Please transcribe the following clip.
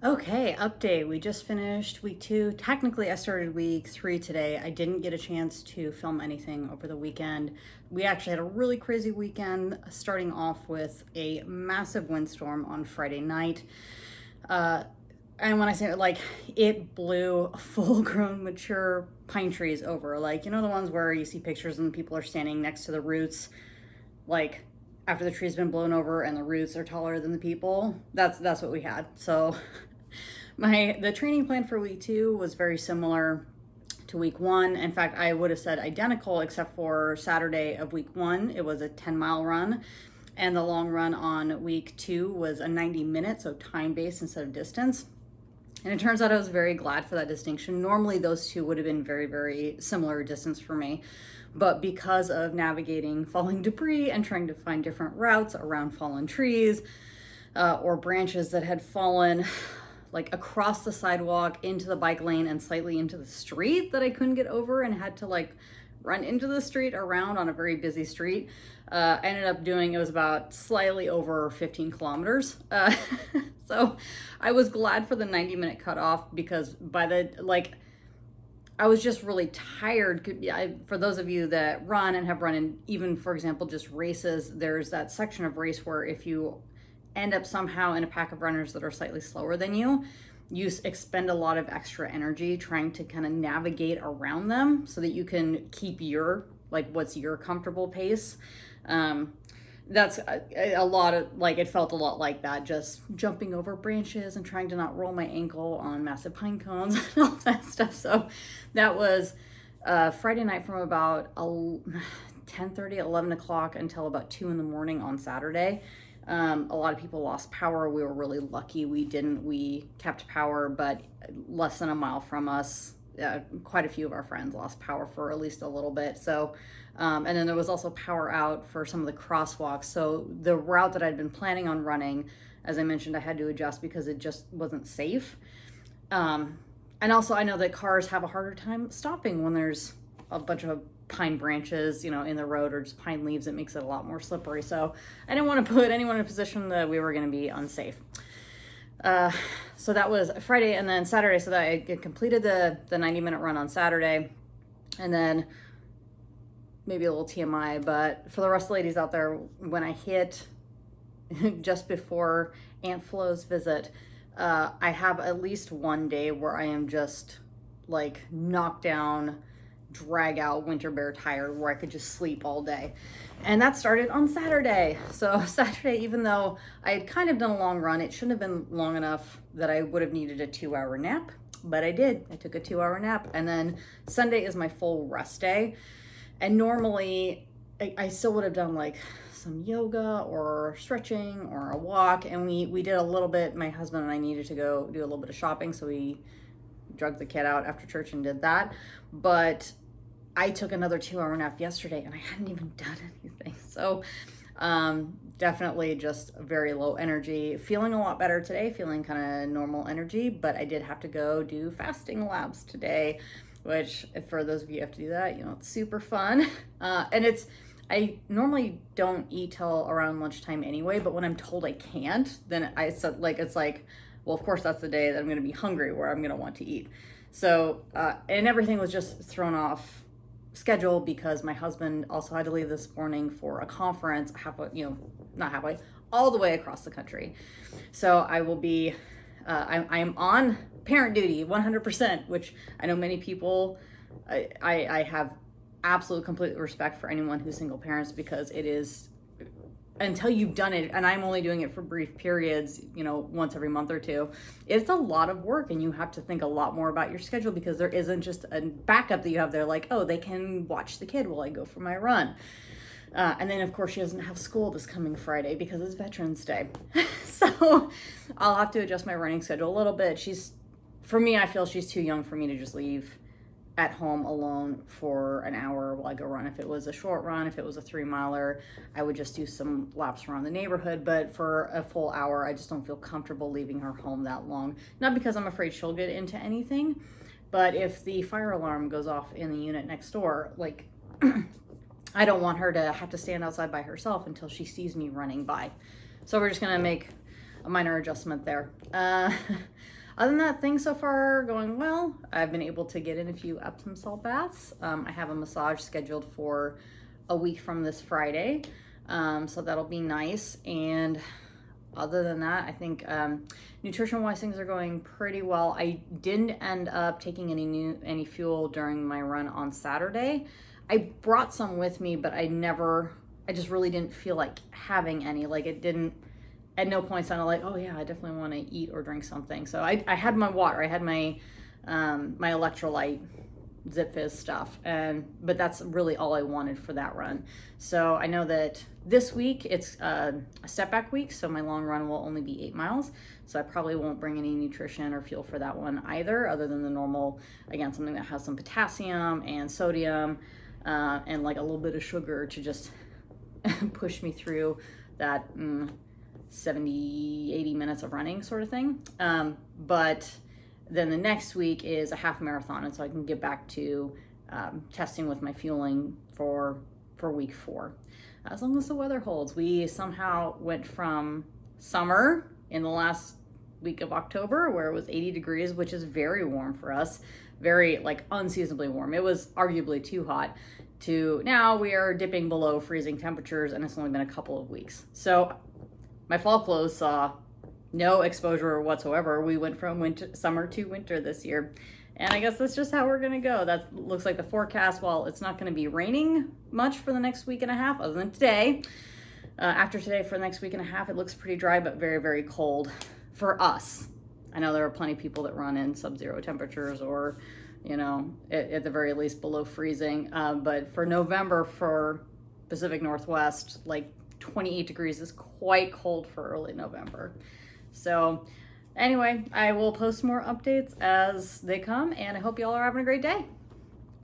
Okay, update. We just finished week 2. Technically, I started week 3 today. I didn't get a chance to film anything over the weekend. We actually had a really crazy weekend, starting off with a massive windstorm on Friday night. And when I say it blew full grown, mature pine trees over. Like, the ones where you see pictures and people are standing next to the roots, like after the tree's been blown over and the roots are taller than the people. That's what we had. So the training plan for week 2 was very similar to week 1. In fact, I would have said identical except for Saturday of week 1. It was a 10-mile run. And the long run on week 2 was a 90-minute, so time-based instead of distance. And it turns out I was very glad for that distinction. Normally those two would have been very, very similar distance for me. But because of navigating falling debris and trying to find different routes around fallen trees or branches that had fallen like across the sidewalk into the bike lane and slightly into the street that I couldn't get over and had to run into the street around on a very busy street. I ended up doing, it was about slightly over 15 kilometers. So I was glad for the 90-minute cutoff because I was just really tired. For those of you that run and have run in, even for example, just races, there's that section of race where if you end up somehow in a pack of runners that are slightly slower than you expend a lot of extra energy trying to kind of navigate around them so that you can keep what's your comfortable pace. That's a lot of, it felt a lot like that, just jumping over branches and trying to not roll my ankle on massive pine cones and all that stuff. So that was Friday night from about 10:30, 11 o'clock until about 2 in the morning on Saturday. A lot of people lost power. We were really lucky we didn't. We kept power, but less than a mile from us, quite a few of our friends lost power for at least a little bit. So, and then there was also power out for some of the crosswalks. So the route that I'd been planning on running, as I mentioned, I had to adjust because it just wasn't safe. And also I know that cars have a harder time stopping when there's a bunch of pine branches, in the road or just pine leaves. It makes it a lot more slippery. So I didn't want to put anyone in a position that we were going to be unsafe. So that was Friday and then Saturday. So that I completed the 90-minute run on Saturday. And then maybe a little TMI, but for the rest of the ladies out there, when I hit just before Aunt Flo's visit, I have at least one day where I am just knocked down, drag out winter bear tired where I could just sleep all day. And that started on Saturday. So Saturday, even though I had kind of done a long run, it shouldn't have been long enough that I would have needed a 2-hour nap, but I did. I took a 2-hour nap. And then Sunday is my full rest day. And normally I still would have done some yoga or stretching or a walk. And we did a little bit. My husband and I needed to go do a little bit of shopping. So we drugged the kid out after church and did that. But I took another 2-hour nap yesterday and I hadn't even done anything. So definitely just very low energy. Feeling a lot better today, feeling kind of normal energy, but I did have to go do fasting labs today, which for those of you who have to do that, it's super fun. And I normally don't eat till around lunchtime anyway, but when I'm told I can't, then it's like, well, of course that's the day that I'm going to be hungry where I'm going to want to eat. So, and everything was just thrown off schedule because my husband also had to leave this morning for a conference not halfway, all the way across the country. So I will be, I'm on parent duty 100%, which I know many people, I have absolute complete respect for anyone who's single parents because it is, until you've done it, and I'm only doing it for brief periods, once every month or two, it's a lot of work and you have to think a lot more about your schedule because there isn't just a backup that you have there they can watch the kid while I go for my run. And then of course she doesn't have school this coming Friday because it's Veterans Day. So I'll have to adjust my running schedule a little bit. For me, I feel she's too young for me to just leave at home alone for an hour while I go run. If it was a short run, if it was a 3-miler, I would just do some laps around the neighborhood. But for a full hour, I just don't feel comfortable leaving her home that long. Not because I'm afraid she'll get into anything, but if the fire alarm goes off in the unit next door, I don't want her to have to stand outside by herself until she sees me running by. So we're just gonna make a minor adjustment there. Other than that, things so far are going well. I've been able to get in a few Epsom salt baths. I have a massage scheduled for a week from this Friday, so that'll be nice. And other than that, I think nutrition-wise things are going pretty well. I didn't end up taking any fuel during my run on Saturday. I brought some with me, but I just really didn't feel like having any. Like it didn't, at no point sounded like, oh yeah, I definitely want to eat or drink something. So I had my water, I had my my electrolyte Zip Fizz stuff, but that's really all I wanted for that run. So I know that this week it's a step back week, so my long run will only be 8 miles. So I probably won't bring any nutrition or fuel for that one either, other than the normal, again, something that has some potassium and sodium and like a little bit of sugar to just push me through that 70, 80 minutes of running sort of thing. But then the next week is a half marathon, and so I can get back to testing with my fueling for week 4. As long as the weather holds. We somehow went from summer in the last week of October where it was 80 degrees, which is very warm for us, very like unseasonably warm. It was arguably too hot, to now we are dipping below freezing temperatures, and it's only been a couple of weeks. So my fall clothes saw no exposure whatsoever. We went from summer to winter this year. And I guess that's just how we're gonna go. That looks like the forecast. While it's not gonna be raining much for the next week and a half, other than today. After today, for the next week and a half, it looks pretty dry, but very, very cold for us. I know there are plenty of people that run in sub-zero temperatures or, you know, at the very least below freezing. But for November, for Pacific Northwest, like 28 degrees is quite cold for early November. So anyway, I will post more updates as they come, and I hope you all are having a great day.